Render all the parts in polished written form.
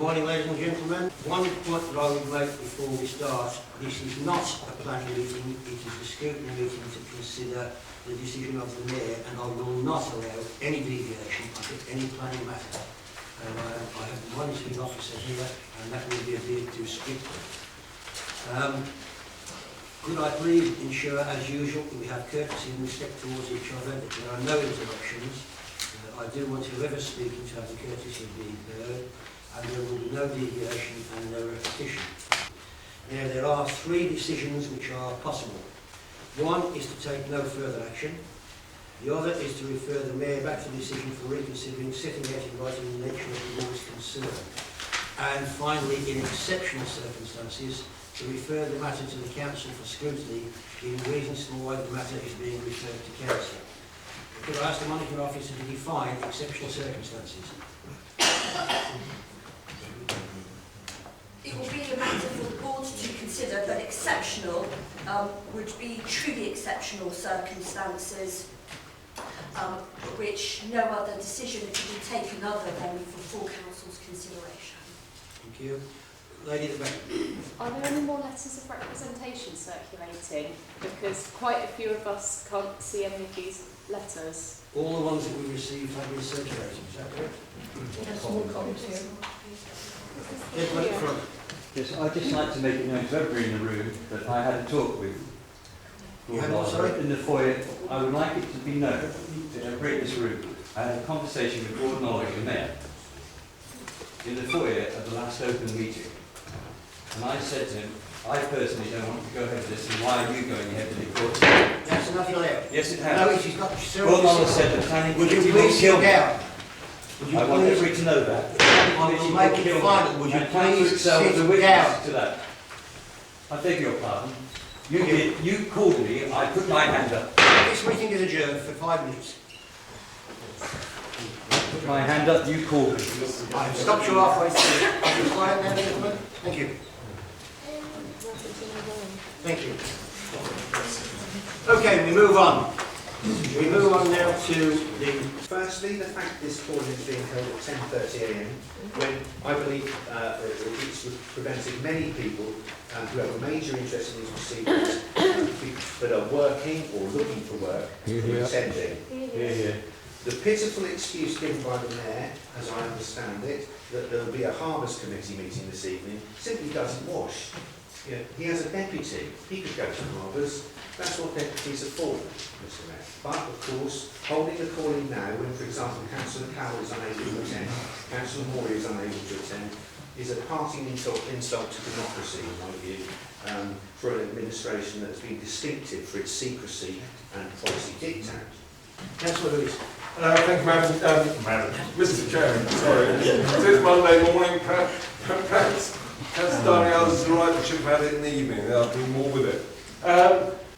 morning, ladies and gentlemen. One point that I would make before we start, this is not a planning meeting, it is a scrutiny meeting to consider the decision of the Mayor, and I will not allow any deviation on any planning matter. I have the monitoring officer here, and that will be adhered to strictly. Could I please ensure, as usual, that we have courtesy and respect towards each other, that there are no interruptions. I do want whoever's speaking to have the courtesy of being heard, and there will be no deviation and no repetition. Now, there are three decisions which are possible. One is to take no further action. The other is to refer the Mayor back to the decision for reconsidering, setting out in writing the nature of the laws concerned. And finally, in exceptional circumstances, to refer the matter to the Council for scrutiny, giving reasons for why the matter is being referred to Council. Could I ask the monitoring officer to define exceptional circumstances? It will be a matter for the board to consider, but exceptional would be truly exceptional circumstances which no other decision could be taken other than for full council's consideration. Thank you. Lady at the back. Are there any more letters of representation circulating? Because quite a few of us can't see any of these letters. All the ones that we received have been circulated, is that correct? Gentleman at the front. Yes, I'd just like to make it known to everybody in the room that I had a talk with in the foyer. I would like it to be known to everybody in this room. I had a conversation with Gordon Oliver, the Mayor, in the foyer at the last open meeting. And I said to him, I personally don't want to go ahead with this, and why are you going ahead with it? That's not allowed. Yes, it has. No, it is not. Gordon Oliver said the planning would you committee will please kill sit me. down? Would you I want please? everybody to know that. I will make it final. Would you please sit down? To that. I beg your pardon. You called me, I put my hand up. This meeting is adjourned for 5 minutes. I put my hand up, you called me. I've stopped you halfway through. Are you quiet now, gentlemen? Thank you. Thank you. Okay, we move on. We move on now to the... Firstly, the fact this forum is being held at 10:30 a.m, when I believe it's prevented many people who have a major interest in these proceedings that are working or looking for work from attending. The pitiful excuse given by the Mayor, as I understand it, that there will be a Harbours Committee meeting this evening, simply doesn't wash. You know, he has a deputy, he could go to Harbours. That's what deputies are for, Mr. Mayor. But, of course, holding the calling now, when, for example, Councillor Cowell is unable to attend, Councillor Morley is unable to attend, is a parting insult to democracy, in my view, for an administration that has been distinctive for its secrecy and policy dictate. Councillor Lewis. Thank you, Madam. Mr. Chairman, sorry. It is Monday morning, perhaps Daniel is right, we should have had it in the evening, I'll do more with it.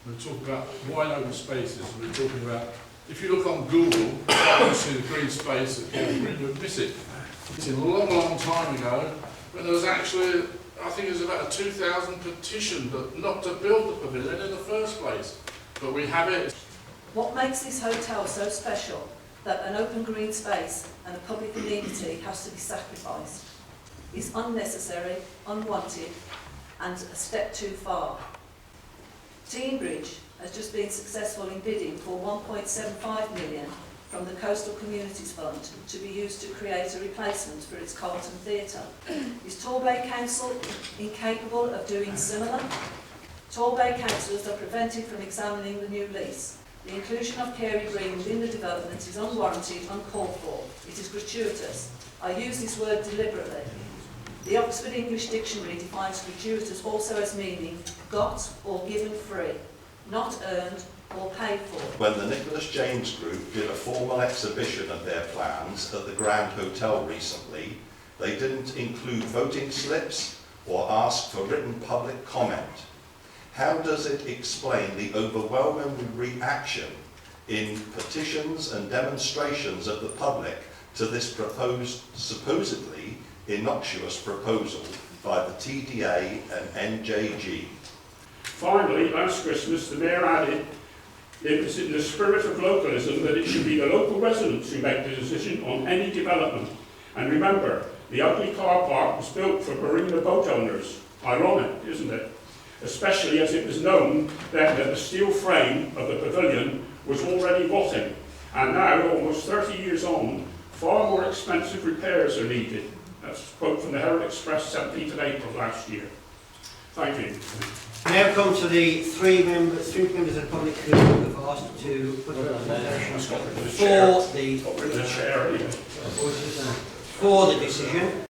We're talking about wide open spaces, we're talking about, if you look on Google, you see the green space at Cary Green, you'd miss it. It's a long, long time ago, when there was actually, I think it was about a 2000 petition not to build the pavilion in the first place. But we have it. What makes this hotel so special that an open green space and a public amenity has to be sacrificed is unnecessary, unwanted, and a step too far. Teambridge has just been successful in bidding for 1.75 million from the Coastal Communities Fund to be used to create a replacement for its Carlton Theatre. Is Torbay Council incapable of doing similar? Torbay councillors are prevented from examining the new lease. The inclusion of Cary Green within the development is unwarranted, uncalled for. It is gratuitous. I use this word deliberately. The Oxford English Dictionary defines gratuitous also as meaning got or given free, not earned or paid for. When the Nicholas James Group did a formal exhibition of their plans at the Grand Hotel recently, they didn't include voting slips or ask for written public comment. How does it explain the overwhelming reaction in petitions and demonstrations of the public to this proposed, supposedly innocuous proposal by the TDA and NJG? Finally, last Christmas, the Mayor added, in the spirit of localism, that it should be the local residents who make the decision on any development. And remember, The ugly car park was built for Marina boat owners. Ironic, isn't it? Especially as it was known then that the steel frame of the pavilion was already rotting. And now, almost 30 years on, far more expensive repairs are needed. That's a quote from the Herald Express, 17th of April last year. Thank you. Now come to the three members of the public who have asked to put a presentation for the decision.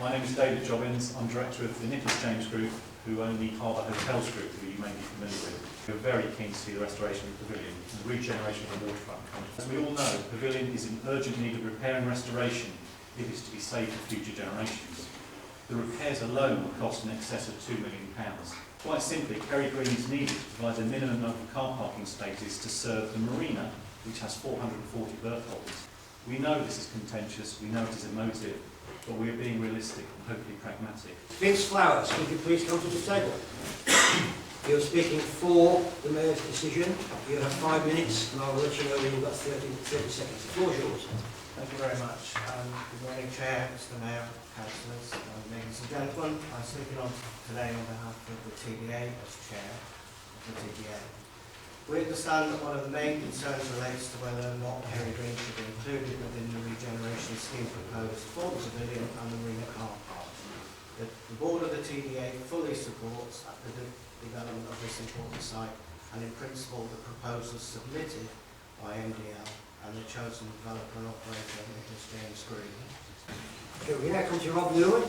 My name is David Jobbins. I'm director of the Nicholas James Group, who own the Harbour Hotels Group, who you may be familiar with. We're very keen to see the restoration of the pavilion and the regeneration of the waterfront. As we all know, the pavilion is in urgent need of repair and restoration if it's to be saved for future generations. The repairs alone will cost in excess of £2 million. Quite simply, Cary Green is needed to provide a minimum number of car parking spaces to serve the Marina, which has 440 berth holders. We know this is contentious, we know it is emotive, but we are being realistic and hopefully pragmatic. Vince Flowers, could you please come to the table? You're speaking for the Mayor's decision. You have 5 minutes, and I will let you know when you've got 30 seconds. The floor is yours. Thank you very much. Good morning, Chair, Mr Mayor, Councillors, ladies and gentlemen. I'm speaking on today on behalf of the TDA as Chair of the TDA. We understand that one of the main concerns relates to whether or not Cary Green should be included within the regeneration scheme proposed for the pavilion and the Marina car park. The board of the TDA fully supports the development of this important site, and in principle the proposals submitted by MDL and the chosen developer and operator, Nicholas James Green. Okay, we now come to Rob Newman,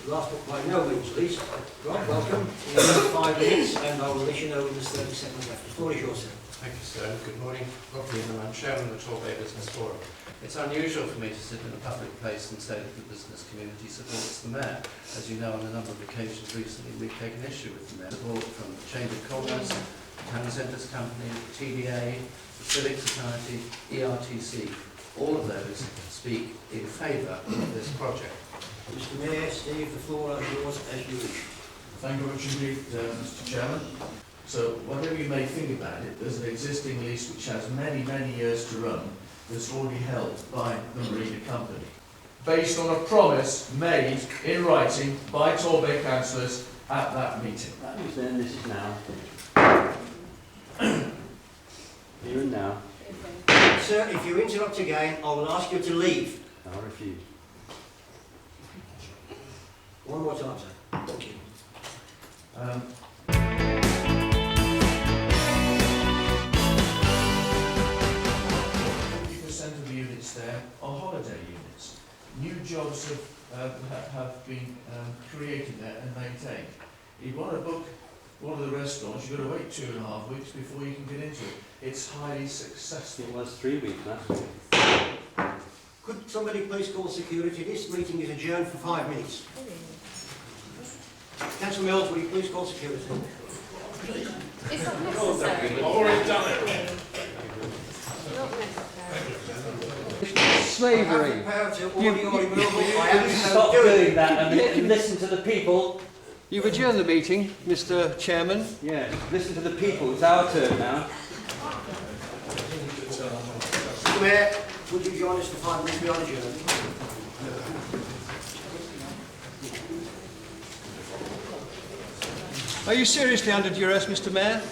last but by no means least. Rob, welcome. You have 5 minutes, and I will let you know when there's 30 seconds left. The floor is yours, sir. Thank you, sir. Good morning. Rob Newman, I'm Chairman of the Torbay Business Forum. It's unusual for me to sit in a public place and say that the business community supports the Mayor. As you know, on a number of occasions recently, we've taken issue with the Mayor. Support from the Chamber of Commerce, the Town Centres Company, the TDA, the Civic Society, ERTC. All of those speak in favour of this project. Mr Mayor, Steve, the floor is yours as you wish. Thank you very much indeed, Mr Chairman. So, whatever you may think about it, there's an existing lease which has many, many years to run that's already held by the Marina Company, based on a promise made in writing by Torbay councillors at that meeting. That is then, this is now. Here and now. Sir, if you interrupt again, I will ask you to leave. I refuse. One more time, sir. Thank you. 50% of the units there are holiday units. New jobs have been created there and maintained. If you want to book one of the restaurants, you've got to wait 2.5 weeks before you can get into it. It's highly successful. It was 3 weeks last week. Could somebody please call security? This meeting is adjourned for 5 minutes. Councillor Mills, will you please call security? Is that necessary? I've already done it. Not necessary. Slavery. You Stop doing that and listen to the people. You've adjourned the meeting, Mr Chairman. Yeah, listen to the people. It's our turn now. Mr Mayor, would you join us for 5 minutes beyond adjourned? Are you seriously under duress, Mr Mayor?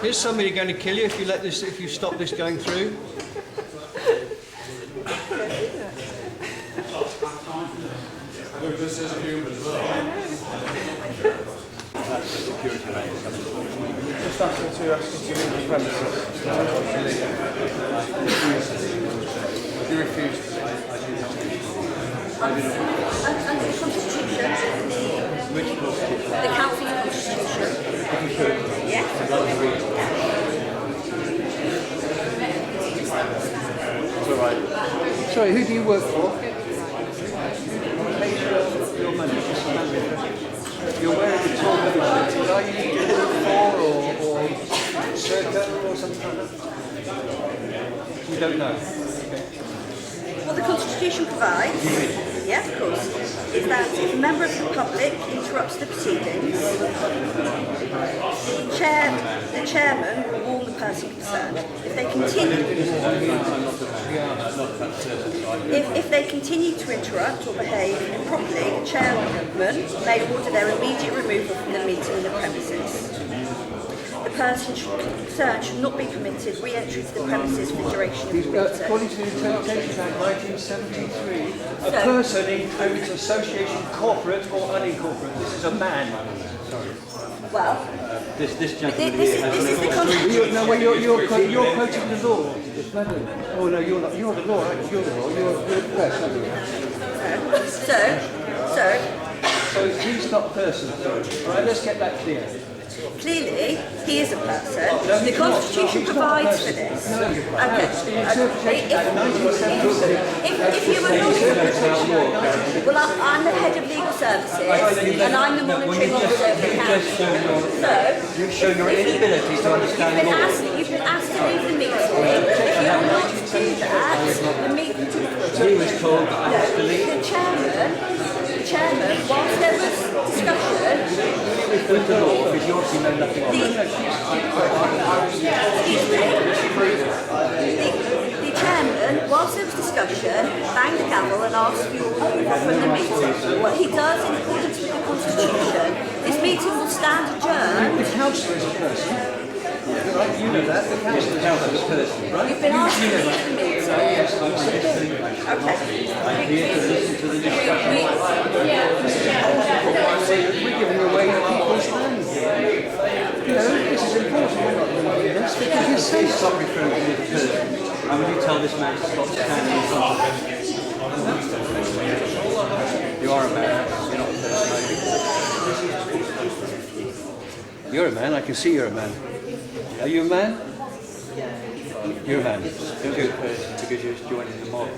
Is somebody going to kill you if you let this? If you stop this going through? This is a human as well. That's the security line. Just ask her to leave the premises. You refused. Under the Constitution, the Council's Constitution. Yes. It's all right. Sorry, who do you work for? Your money. You're wearing the Torbay shirt. Are you or circa or something like that? You don't know. What the Constitution provides, yes, of course, is that if a member of the public interrupts the proceedings, the chairman will warn the person concerned. If they continue, if they continue to interrupt or behave improperly, the chairman may order their immediate removal from the meeting and the premises. The person concerned should not be permitted re-entry to the premises for the duration of the meeting. According to the Interpretation Act 1973, a person includes association corporate or unincorporated. This is a man. Sorry. Well, This gentleman this here has is the no Constitution. No, well, you're quoting the law. Oh no, you're not. You're the law, aren't you? You're the law. You're the press, aren't you? So he's not a person. Right, let's get that clear. Clearly, he is a person. The Constitution provides for this. Okay. If you were not, well, I'm the head of legal services and I'm the monitoring officer of the council. So, You've shown your inability to understand the law. you've been asked to leave the meeting. If you are not to do that, the meeting. He was told that I was to leave. The chairman, whilst there was discussion, With the law, because you obviously know nothing of it. the chairman, whilst there was discussion, banged the gavel and asked you all to move from the meeting. What he does in accordance with the Constitution, this meeting will stand adjourned. The councillor is a person. Right, you know that. The councillor is a person, right? You've been asked to leave the meeting. Yes, I'm listening. Okay. I'm here to listen to the discussion. We're giving away people's land. You know, this is important. We're not doing this because you're Please safe. stop referring to me as a person. And will you tell this man to stop standing in front of me? You are a man, you're not a person. You're a man. I can see you're a man. Are you a man? You're a man. Don't be a person because you're joining the mob.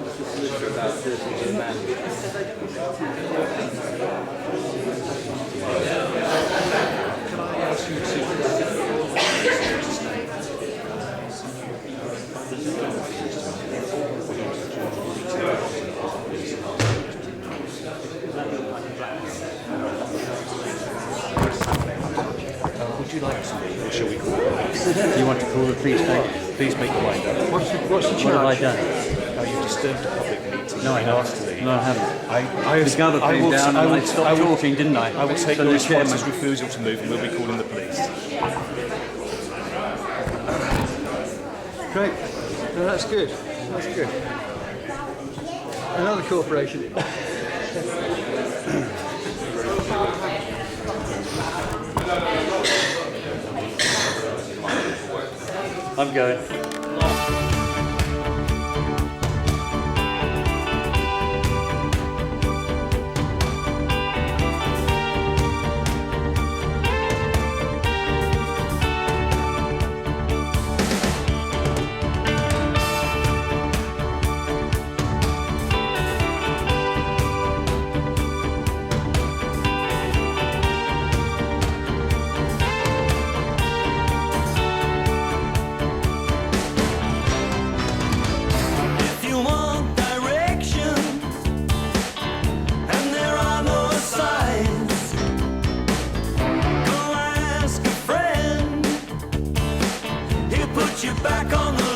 What's the solicitor about persons and man? Can I ask you to... would you like to? Or shall we call the police? Do you want to call the police? Please make your mind up. What's the What charge? have I done? Now you disturbed a public meeting. No, I haven't. Nastily. No, I haven't. The gavel came down and I stopped talking, didn't I? I will take So the the chairman- response's refusal to move and we'll be calling the police. Great. No, that's good. That's good. Another corporation. I'm going. Back on the